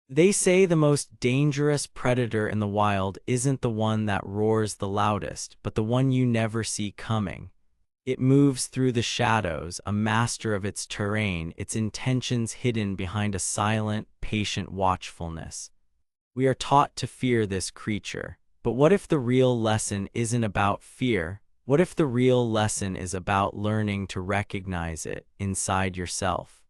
They say the most dangerous predator in the wild isn't the one that roars the loudest, but the one you never see coming. It moves through the shadows, a master of its terrain, its intentions hidden behind a silent, patient watchfulness. We are taught to fear this creature. But what if the real lesson isn't about fear? What if the real lesson is about learning to recognize it inside yourself?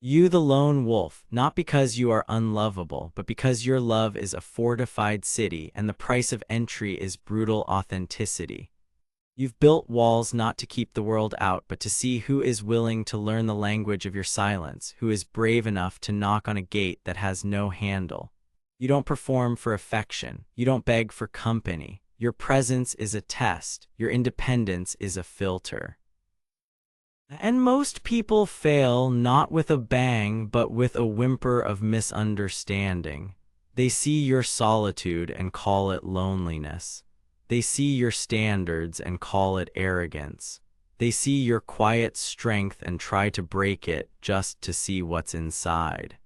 You, the lone wolf, not because you are unlovable, but because your love is a fortified city and the price of entry is brutal authenticity. You've built walls not to keep the world out, but to see who is willing to learn the language of your silence, who is brave enough to knock on a gate that has no handle. You don't perform for affection. You don't beg for company. Your presence is a test. Your independence is a filter. And most people fail not with a bang, but with a whimper of misunderstanding. They see your solitude and call it loneliness. They see your standards and call it arrogance. They see your quiet strength and try to break it just to see what's inside.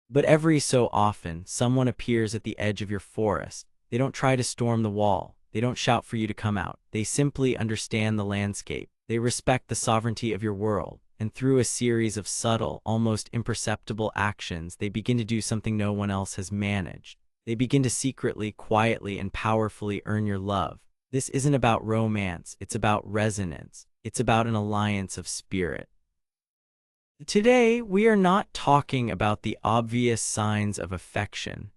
But every so often, someone appears at the edge of your forest. They don't try to storm the wall. They don't shout for you to come out. They simply understand the landscape. They respect the sovereignty of your world. And through a series of subtle, almost imperceptible actions, they begin to do something no one else has managed. They begin to secretly, quietly, and powerfully earn your love. This isn't about romance. It's about resonance. It's about an alliance of spirit. Today, we are not talking about the obvious signs of affection.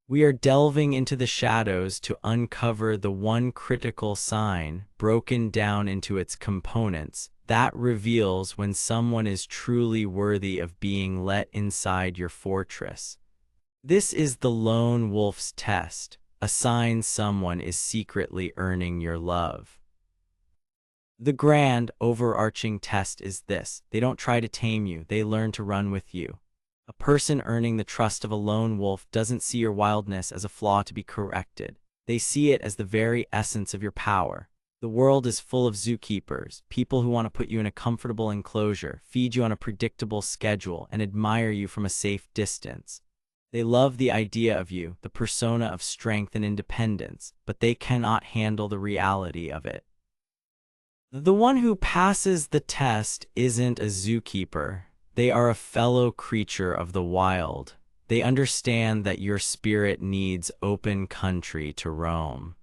We are delving into the shadows to uncover the one critical sign, broken down into its components, that reveals when someone is truly worthy of being let inside your fortress. This is the lone wolf's test, a sign someone is secretly earning your love. The grand, overarching test is this: they don't try to tame you, they learn to run with you. A person earning the trust of a lone wolf doesn't see your wildness as a flaw to be corrected. They see it as the very essence of your power. The world is full of zookeepers, people who want to put you in a comfortable enclosure, feed you on a predictable schedule, and admire you from a safe distance. They love the idea of you, the persona of strength and independence, but they cannot handle the reality of it. The one who passes the test isn't a zookeeper. They are a fellow creature of the wild. They understand that your spirit needs open country to roam.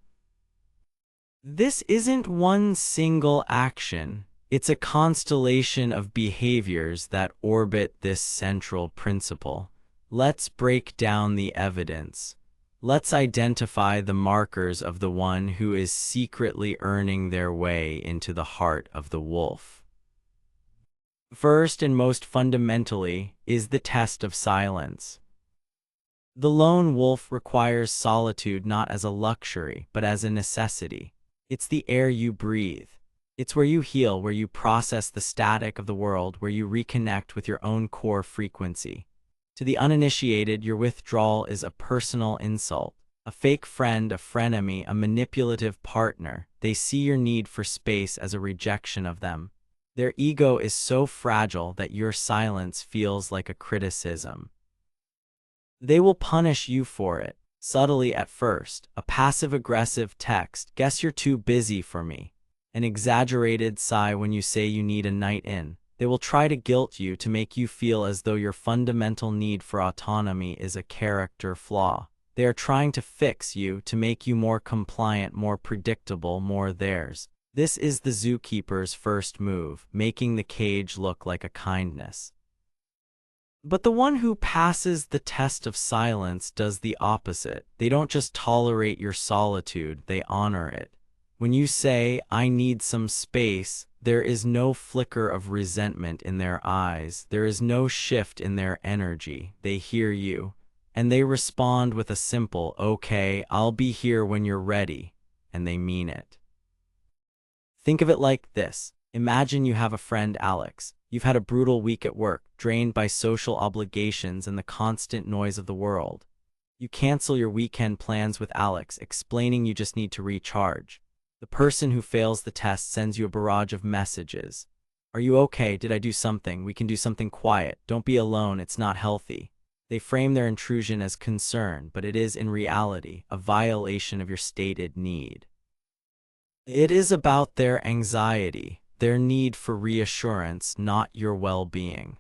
This isn't one single action. It's a constellation of behaviors that orbit this central principle. Let's break down the evidence. Let's identify the markers of the one who is secretly earning their way into the heart of the wolf. First and most fundamentally is the test of silence. The lone wolf requires solitude not as a luxury, but as a necessity. It's the air you breathe. It's where you heal, where you process the static of the world, where you reconnect with your own core frequency. To the uninitiated, your withdrawal is a personal insult. A fake friend, a frenemy, a manipulative partner. They see your need for space as a rejection of them. Their ego is so fragile that your silence feels like a criticism. They will punish you for it, subtly at first. A passive-aggressive text, "Guess you're too busy for me." An exaggerated sigh when you say you need a night in. They will try to guilt you to make you feel as though your fundamental need for autonomy is a character flaw. They are trying to fix you, to make you more compliant, more predictable, more theirs. This is the zookeeper's first move, making the cage look like a kindness. But the one who passes the test of silence does the opposite. They don't just tolerate your solitude, they honor it. When you say, "I need some space," there is no flicker of resentment in their eyes. There is no shift in their energy. They hear you, and they respond with a simple, "Okay, I'll be here when you're ready," and they mean it. Think of it like this. Imagine you have a friend, Alex. You've had a brutal week at work, drained by social obligations and the constant noise of the world. You cancel your weekend plans with Alex, explaining you just need to recharge. The person who fails the test sends you a barrage of messages. "Are you okay? Did I do something? We can do something quiet. Don't be alone. It's not healthy." They frame their intrusion as concern, but it is in reality a violation of your stated need. It is about their anxiety, their need for reassurance, not your well-being.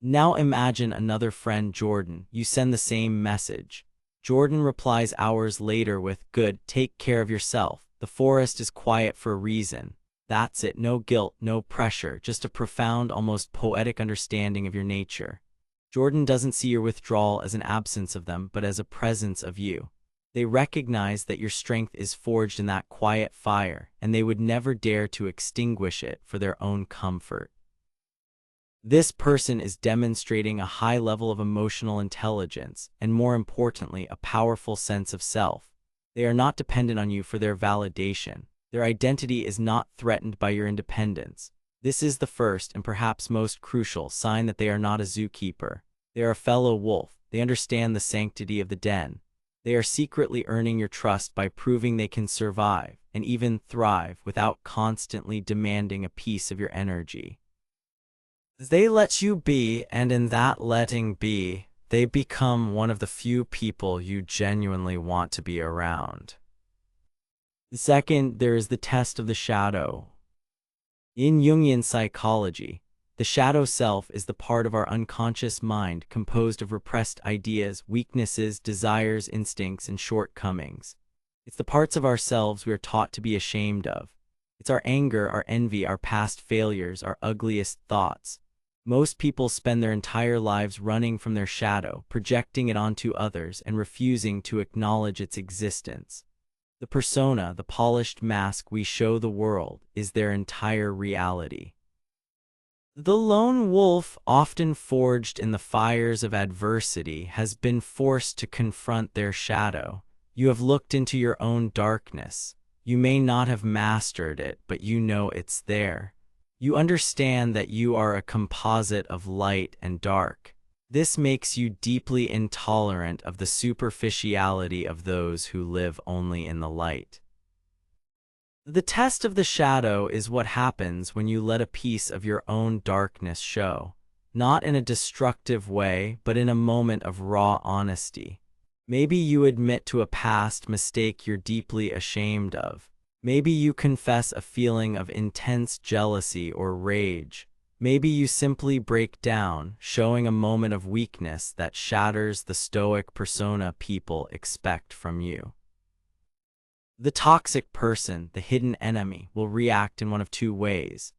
Now imagine another friend, Jordan. You send the same message. Jordan replies hours later with, "Good, take care of yourself. The forest is quiet for a reason." That's it. No guilt, no pressure, just a profound, almost poetic understanding of your nature. Jordan doesn't see your withdrawal as an absence of them, but as a presence of you. They recognize that your strength is forged in that quiet fire, and they would never dare to extinguish it for their own comfort. This person is demonstrating a high level of emotional intelligence, and more importantly, a powerful sense of self. They are not dependent on you for their validation. Their identity is not threatened by your independence. This is the first and perhaps most crucial sign that they are not a zookeeper. They are a fellow wolf. They understand the sanctity of the den. They are secretly earning your trust by proving they can survive and even thrive without constantly demanding a piece of your energy. They let you be, and in that letting be, they become one of the few people you genuinely want to be around. Second, there is the test of the shadow. In Jungian psychology, the shadow self is the part of our unconscious mind composed of repressed ideas, weaknesses, desires, instincts, and shortcomings. It's the parts of ourselves we are taught to be ashamed of. It's our anger, our envy, our past failures, our ugliest thoughts. Most people spend their entire lives running from their shadow, projecting it onto others, and refusing to acknowledge its existence. The persona, the polished mask we show the world, is their entire reality. The lone wolf, often forged in the fires of adversity, has been forced to confront their shadow. You have looked into your own darkness. You may not have mastered it, but you know it's there. You understand that you are a composite of light and dark. This makes you deeply intolerant of the superficiality of those who live only in the light. The test of the shadow is what happens when you let a piece of your own darkness show, not in a destructive way, but in a moment of raw honesty. Maybe you admit to a past mistake you're deeply ashamed of. Maybe you confess a feeling of intense jealousy or rage. Maybe you simply break down, showing a moment of weakness that shatters the stoic persona people expect from you. The toxic person, the hidden enemy, will react in one of two ways.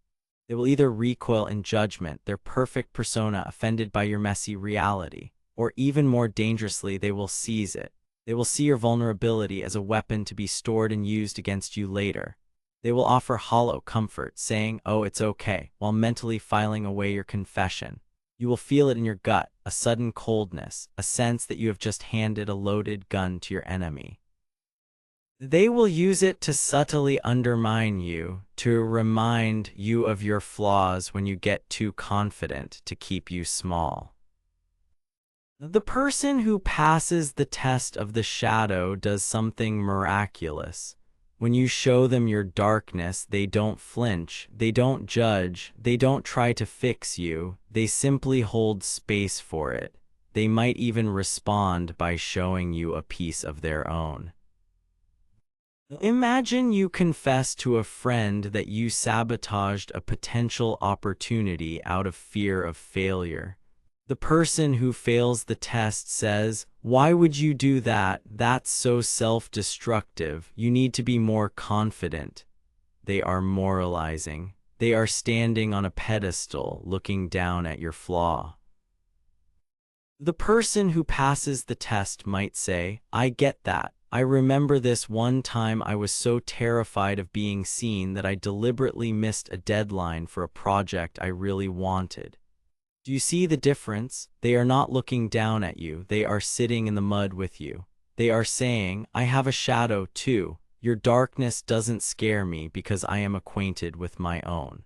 They will either recoil in judgment, their perfect persona offended by your messy reality, or even more dangerously, they will seize it. They will see your vulnerability as a weapon to be stored and used against you later. They will offer hollow comfort, saying, "Oh, it's okay," while mentally filing away your confession. You will feel it in your gut, a sudden coldness, a sense that you have just handed a loaded gun to your enemy. They will use it to subtly undermine you, to remind you of your flaws when you get too confident, to keep you small. The person who passes the test of the shadow does something miraculous. When you show them your darkness, they don't flinch, they don't judge, they don't try to fix you, they simply hold space for it. They might even respond by showing you a piece of their own. Imagine you confess to a friend that you sabotaged a potential opportunity out of fear of failure. The person who fails the test says, "Why would you do that? That's so self-destructive. You need to be more confident." They are moralizing. They are standing on a pedestal, looking down at your flaw. The person who passes the test might say, "I get that. I remember this one time I was so terrified of being seen that I deliberately missed a deadline for a project I really wanted." Do you see the difference? They are not looking down at you. They are sitting in the mud with you. They are saying, "I have a shadow too. Your darkness doesn't scare me because I am acquainted with my own."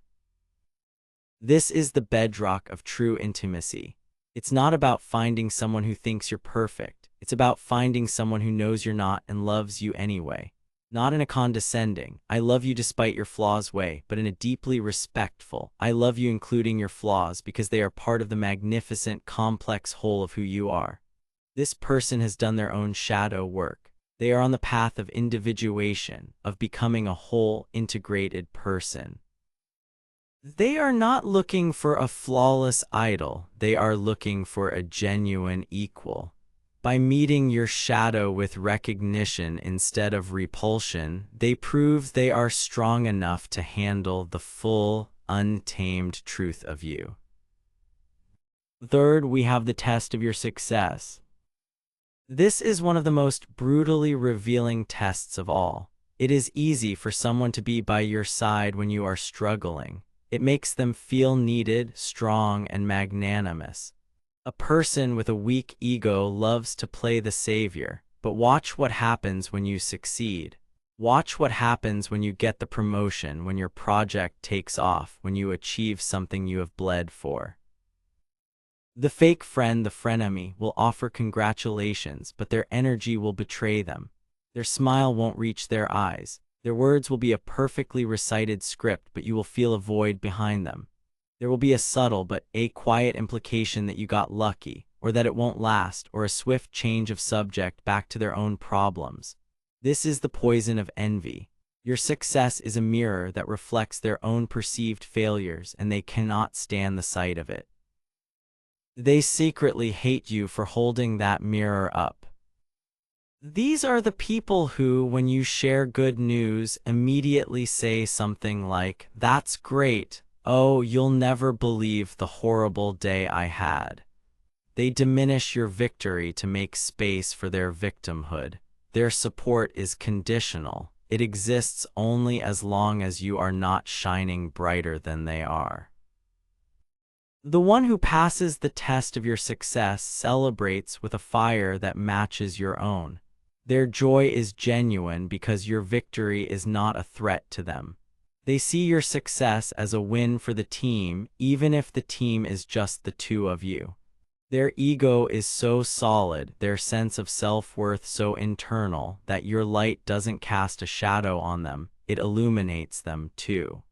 This is the bedrock of true intimacy. It's not about finding someone who thinks you're perfect. It's about finding someone who knows you're not and loves you anyway. Not in a condescending, I love you despite your flaws way, but in a deeply respectful, I love you including your flaws because they are part of the magnificent, complex whole of who you are. This person has done their own shadow work. They are on the path of individuation, of becoming a whole, integrated person. They are not looking for a flawless idol, they are looking for a genuine equal. By meeting your shadow with recognition instead of repulsion, they prove they are strong enough to handle the full, untamed truth of you. Third, we have the test of your success. This is one of the most brutally revealing tests of all. It is easy for someone to be by your side when you are struggling. It makes them feel needed, strong, and magnanimous. A person with a weak ego loves to play the savior, but watch what happens when you succeed. Watch what happens when you get the promotion, when your project takes off, when you achieve something you have bled for. The fake friend, the frenemy, will offer congratulations, but their energy will betray them. Their smile won't reach their eyes. Their words will be a perfectly recited script, but you will feel a void behind them. There will be a subtle but a quiet implication that you got lucky, or that it won't last, or a swift change of subject back to their own problems. This is the poison of envy. Your success is a mirror that reflects their own perceived failures, and they cannot stand the sight of it. They secretly hate you for holding that mirror up. These are the people who, when you share good news, immediately say something like, "That's great. Oh, you'll never believe the horrible day I had." They diminish your victory to make space for their victimhood. Their support is conditional. It exists only as long as you are not shining brighter than they are. The one who passes the test of your success celebrates with a fire that matches your own. Their joy is genuine because your victory is not a threat to them. They see your success as a win for the team, even if the team is just the two of you. Their ego is so solid, their sense of self-worth so internal, that your light doesn't cast a shadow on them, it illuminates them too.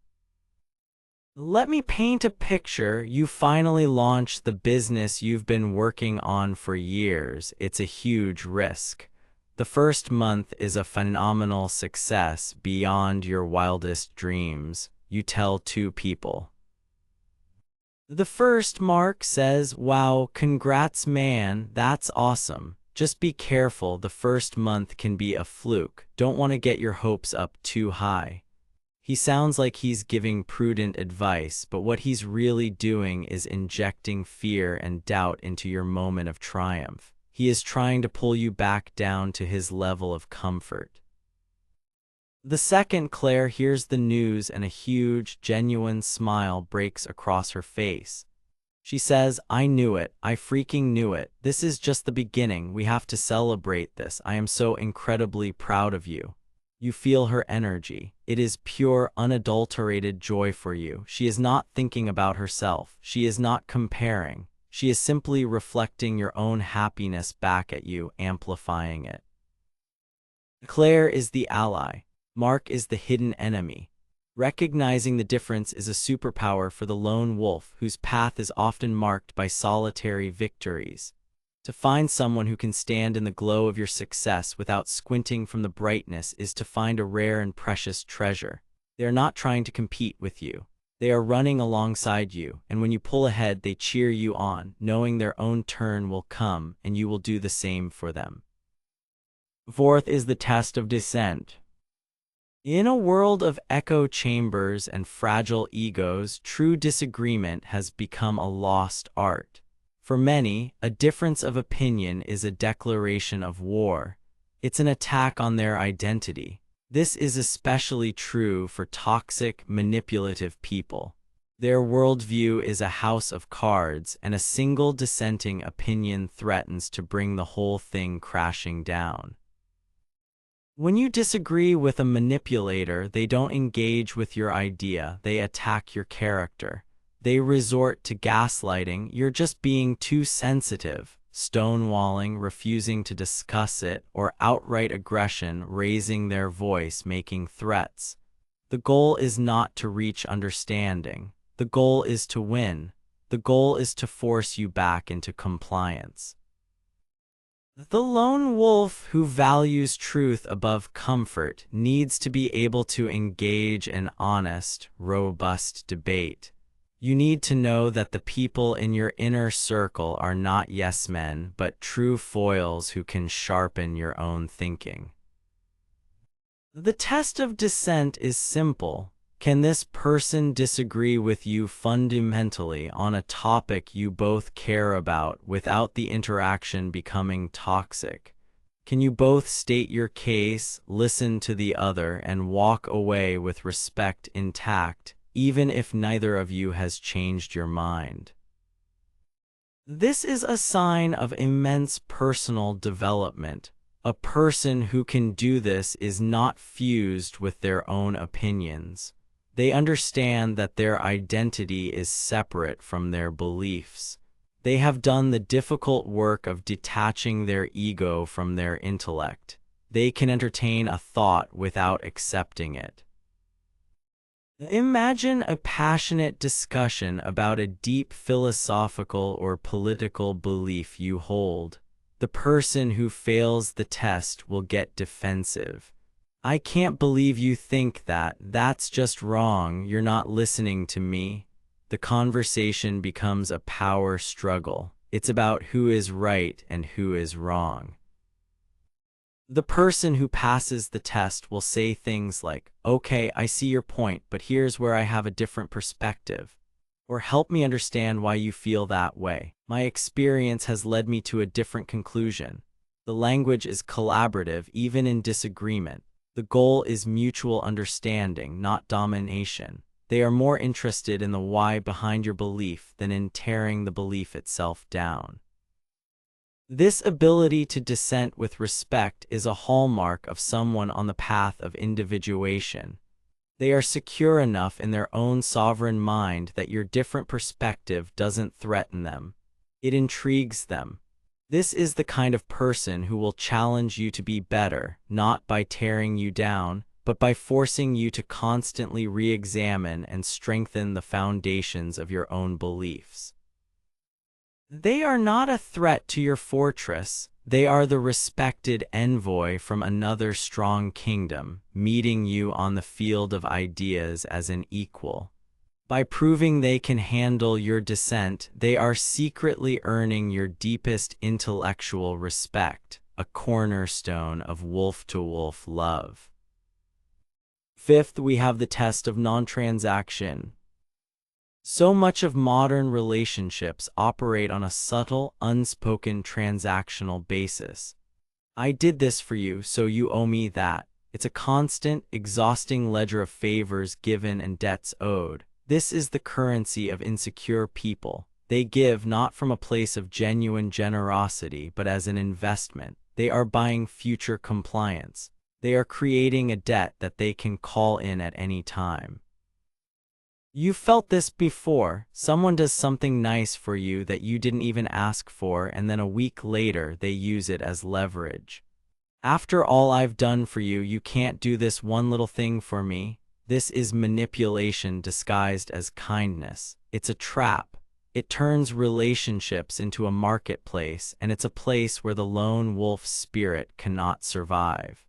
Let me paint a picture. You finally launch the business you've been working on for years. It's a huge risk. The first month is a phenomenal success beyond your wildest dreams. You tell 2 people. The first, Mark, says, "Wow, congrats man, that's awesome. Just be careful, the first month can be a fluke. Don't want to get your hopes up too high." He sounds like he's giving prudent advice, but what he's really doing is injecting fear and doubt into your moment of triumph. He is trying to pull you back down to his level of comfort. The second, Claire, hears the news and a huge, genuine smile breaks across her face. She says, "I knew it. I freaking knew it. This is just the beginning. We have to celebrate this. I am so incredibly proud of you." You feel her energy. It is pure, unadulterated joy for you. She is not thinking about herself. She is not comparing. She is simply reflecting your own happiness back at you, amplifying it. Claire is the ally. Mark is the hidden enemy. Recognizing the difference is a superpower for the lone wolf, whose path is often marked by solitary victories. To find someone who can stand in the glow of your success without squinting from the brightness is to find a rare and precious treasure. They are not trying to compete with you. They are running alongside you, and when you pull ahead, they cheer you on, knowing their own turn will come, and you will do the same for them. Fourth is the test of dissent. In a world of echo chambers and fragile egos, true disagreement has become a lost art. For many, a difference of opinion is a declaration of war. It's an attack on their identity. This is especially true for toxic, manipulative people. Their worldview is a house of cards, and a single dissenting opinion threatens to bring the whole thing crashing down. When you disagree with a manipulator, they don't engage with your idea, they attack your character. They resort to gaslighting. "You're just being too sensitive. stonewalling, refusing to discuss it, or outright aggression, raising their voice, making threats. The goal is not to reach understanding. The goal is to win. The goal is to force you back into compliance. The lone wolf who values truth above comfort needs to be able to engage in honest, robust debate. You need to know that the people in your inner circle are not yes men, but true foils who can sharpen your own thinking. The test of dissent is simple. Can this person disagree with you fundamentally on a topic you both care about without the interaction becoming toxic? Can you both state your case, listen to the other, and walk away with respect intact, even if neither of you has changed your mind? This is a sign of immense personal development. A person who can do this is not fused with their own opinions. They understand that their identity is separate from their beliefs. They have done the difficult work of detaching their ego from their intellect. They can entertain a thought without accepting it. Imagine a passionate discussion about a deep philosophical or political belief you hold. The person who fails the test will get defensive. I can't believe you think that. That's just wrong. You're not listening to me. The conversation becomes a power struggle. It's about who is right and who is wrong. The person who passes the test will say things like, "Okay, I see your point, but here's where I have a different perspective." Or, "Help me understand why you feel that way. My experience has led me to a different conclusion." The language is collaborative, even in disagreement. The goal is mutual understanding, not domination. They are more interested in the why behind your belief than in tearing the belief itself down. This ability to dissent with respect is a hallmark of someone on the path of individuation. They are secure enough in their own sovereign mind that your different perspective doesn't threaten them. It intrigues them. This is the kind of person who will challenge you to be better, not by tearing you down, but by forcing you to constantly re-examine and strengthen the foundations of your own beliefs. They are not a threat to your fortress. They are the respected envoy from another strong kingdom, meeting you on the field of ideas as an equal. By proving they can handle your dissent, they are secretly earning your deepest intellectual respect, a cornerstone of wolf-to-wolf love. Fifth, we have the test of non-transaction. So much of modern relationships operate on a subtle, unspoken transactional basis. I did this for you, so you owe me that. It's a constant, exhausting ledger of favors given and debts owed. This is the currency of insecure people. They give not from a place of genuine generosity, but as an investment. They are buying future compliance. They are creating a debt that they can call in at any time. You felt this before. Someone does something nice for you that you didn't even ask for, and then a week later they use it as leverage. After all I've done for you, you can't do this one little thing for me. This is manipulation disguised as kindness. It's a trap. It turns relationships into a marketplace, and it's a place where the lone wolf's spirit cannot survive.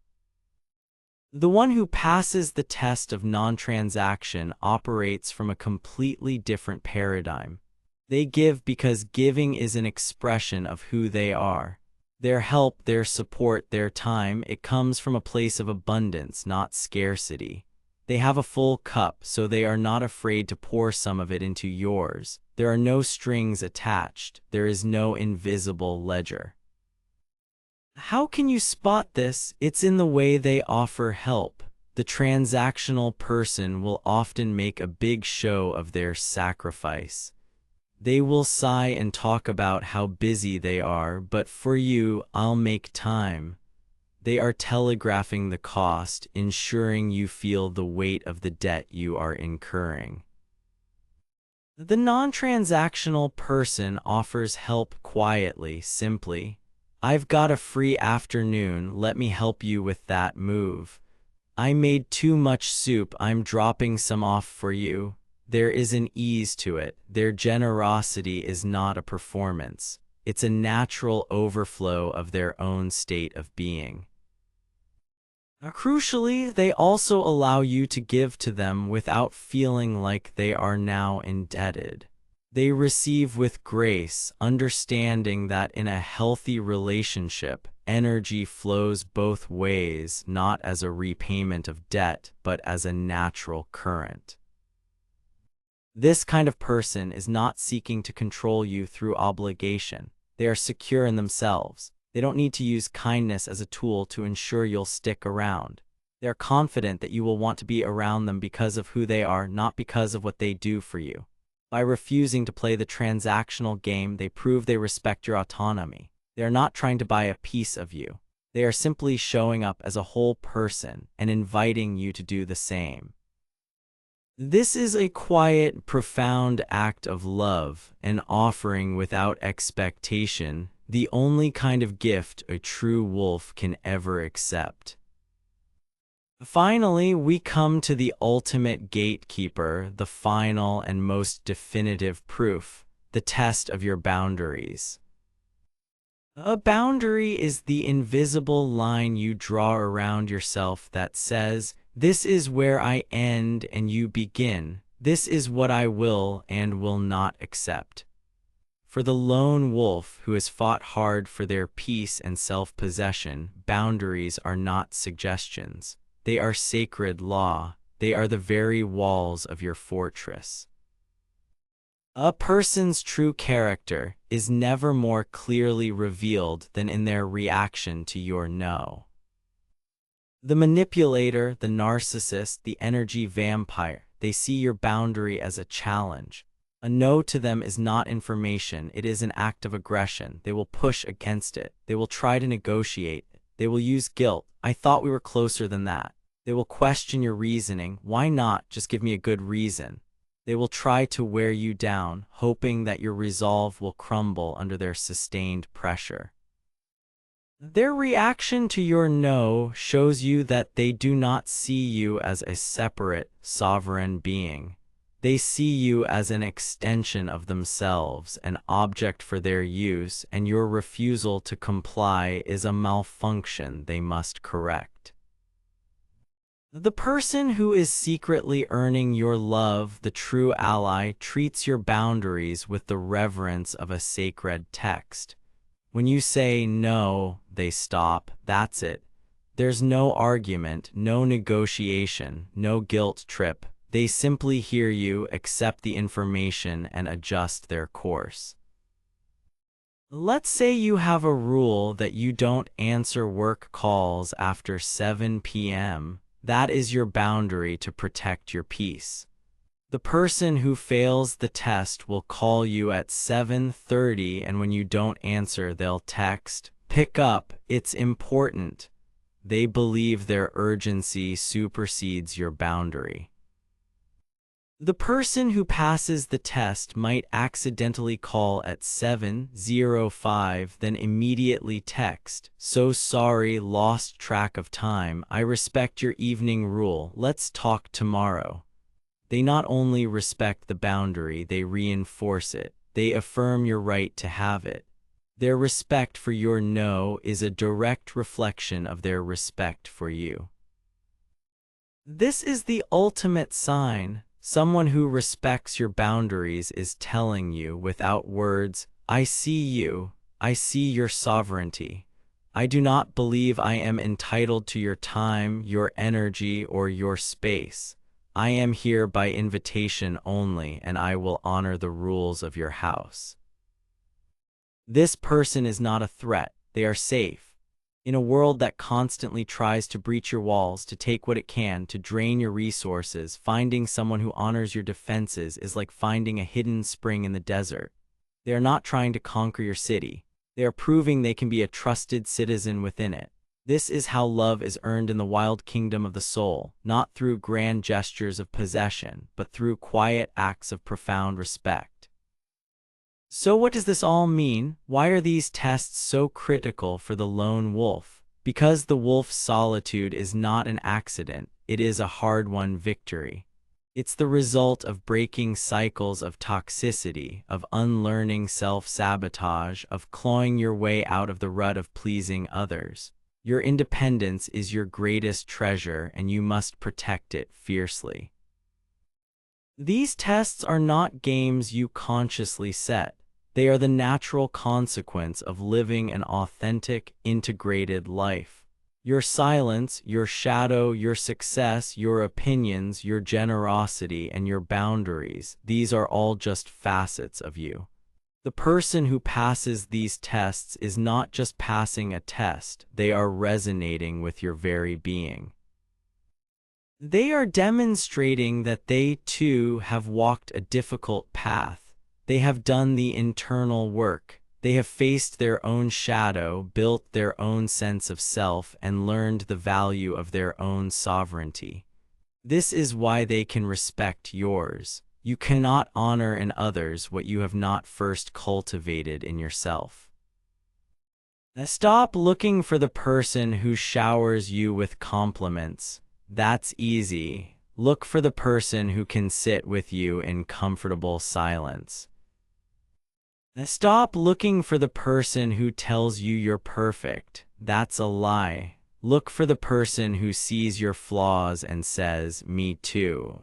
The one who passes the test of non-transaction operates from a completely different paradigm. They give because giving is an expression of who they are. Their help, their support, their time, it comes from a place of abundance, not scarcity. They have a full cup, so they are not afraid to pour some of it into yours. There are no strings attached. There is no invisible ledger. How can you spot this? It's in the way they offer help. The transactional person will often make a big show of their sacrifice. They will sigh and talk about how busy they are, but for you, I'll make time. They are telegraphing the cost, ensuring you feel the weight of the debt you are incurring. The non-transactional person offers help quietly, simply. I've got a free afternoon, let me help you with that move. I made too much soup, I'm dropping some off for you. There is an ease to it. Their generosity is not a performance. It's a natural overflow of their own state of being. Crucially, they also allow you to give to them without feeling like they are now indebted. They receive with grace, understanding that in a healthy relationship, energy flows both ways, not as a repayment of debt, but as a natural current. This kind of person is not seeking to control you through obligation. They are secure in themselves. They don't need to use kindness as a tool to ensure you'll stick around. They're confident that you will want to be around them because of who they are, not because of what they do for you. By refusing to play the transactional game, they prove they respect your autonomy. They are not trying to buy a piece of you. They are simply showing up as a whole person and inviting you to do the same. This is a quiet, profound act of love, an offering without expectation, the only kind of gift a true wolf can ever accept. Finally, we come to the ultimate gatekeeper, the final and most definitive proof, the test of your boundaries. A boundary is the invisible line you draw around yourself that says, "This is where I end and you begin. This is what I will and will not accept." For the lone wolf who has fought hard for their peace and self-possession, boundaries are not suggestions. They are sacred law. They are the very walls of your fortress. A person's true character is never more clearly revealed than in their reaction to your no. The manipulator, the narcissist, the energy vampire, they see your boundary as a challenge. A no to them is not information, it is an act of aggression. They will push against it. They will try to negotiate it. They will use guilt. I thought we were closer than that. They will question your reasoning. Why not just give me a good reason? They will try to wear you down, hoping that your resolve will crumble under their sustained pressure. Their reaction to your no shows you that they do not see you as a separate, sovereign being. They see you as an extension of themselves, an object for their use, and your refusal to comply is a malfunction they must correct. The person who is secretly earning your love, the true ally, treats your boundaries with the reverence of a sacred text. When you say no, they stop. That's it. There's no argument, no negotiation, no guilt trip. They simply hear you, accept the information, and adjust their course. Let's say you have a rule that you don't answer work calls after 7 p.m. That is your boundary to protect your peace. The person who fails the test will call you at 7:30, and when you don't answer, they'll text, "Pick up, it's important." They believe their urgency supersedes your boundary. The person who passes the test might accidentally call at 7:05, then immediately text, "So sorry, lost track of time. I respect your evening rule. Let's talk tomorrow." They not only respect the boundary, they reinforce it. They affirm your right to have it. Their respect for your no is a direct reflection of their respect for you. This is the ultimate sign. Someone who respects your boundaries is telling you without words, "I see you. I see your sovereignty. I do not believe I am entitled to your time, your energy, or your space. I am here by invitation only, and I will honor the rules of your house." This person is not a threat. They are safe. In a world that constantly tries to breach your walls, to take what it can, to drain your resources, finding someone who honors your defenses is like finding a hidden spring in the desert. They are not trying to conquer your city. They are proving they can be a trusted citizen within it. This is how love is earned in the wild kingdom of the soul, not through grand gestures of possession, but through quiet acts of profound respect. So what does this all mean? Why are these tests so critical for the lone wolf? Because the wolf's solitude is not an accident, it is a hard-won victory. It's the result of breaking cycles of toxicity, of unlearning self-sabotage, of clawing your way out of the rut of pleasing others. Your independence is your greatest treasure, and you must protect it fiercely. These tests are not games you consciously set. They are the natural consequence of living an authentic, integrated life. Your silence, your shadow, your success, your opinions, your generosity, and your boundaries, these are all just facets of you. The person who passes these tests is not just passing a test, they are resonating with your very being. They are demonstrating that they, too, have walked a difficult path. They have done the internal work. They have faced their own shadow, built their own sense of self, and learned the value of their own sovereignty. This is why they can respect yours. You cannot honor in others what you have not first cultivated in yourself. Stop looking for the person who showers you with compliments. That's easy. Look for the person who can sit with you in comfortable silence. Stop looking for the person who tells you you're perfect. That's a lie. Look for the person who sees your flaws and says, "Me too."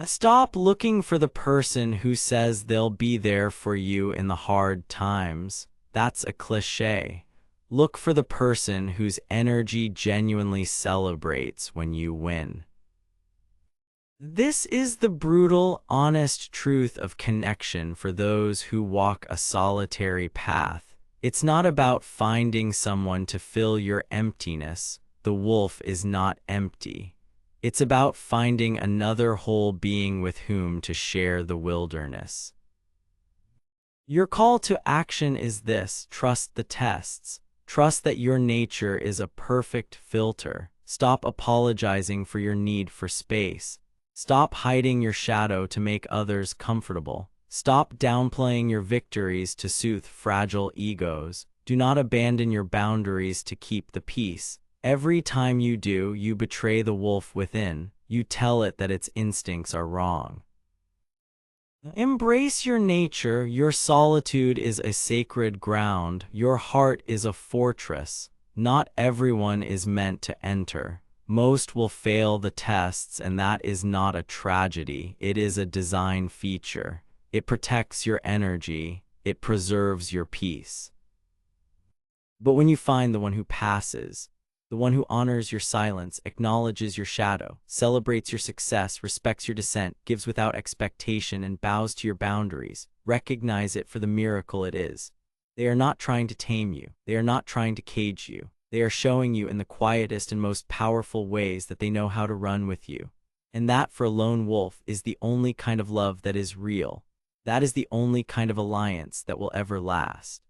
Stop looking for the person who says they'll be there for you in the hard times. That's a cliché. Look for the person whose energy genuinely celebrates when you win. This is the brutal, honest truth of connection for those who walk a solitary path. It's not about finding someone to fill your emptiness. The wolf is not empty. It's about finding another whole being with whom to share the wilderness. Your call to action is this: trust the tests. Trust that your nature is a perfect filter. Stop apologizing for your need for space. Stop hiding your shadow to make others comfortable. Stop downplaying your victories to soothe fragile egos. Do not abandon your boundaries to keep the peace. Every time you do, you betray the wolf within. You tell it that its instincts are wrong. Embrace your nature. Your solitude is a sacred ground. Your heart is a fortress. Not everyone is meant to enter. Most will fail the tests, and that is not a tragedy. It is a design feature. It protects your energy. It preserves your peace. But when you find the one who passes, the one who honors your silence, acknowledges your shadow, celebrates your success, respects your dissent, gives without expectation, and bows to your boundaries, recognize it for the miracle it is. They are not trying to tame you. They are not trying to cage you. They are showing you in the quietest and most powerful ways that they know how to run with you. And that, for a lone wolf, is the only kind of love that is real. That is the only kind of alliance that will ever last.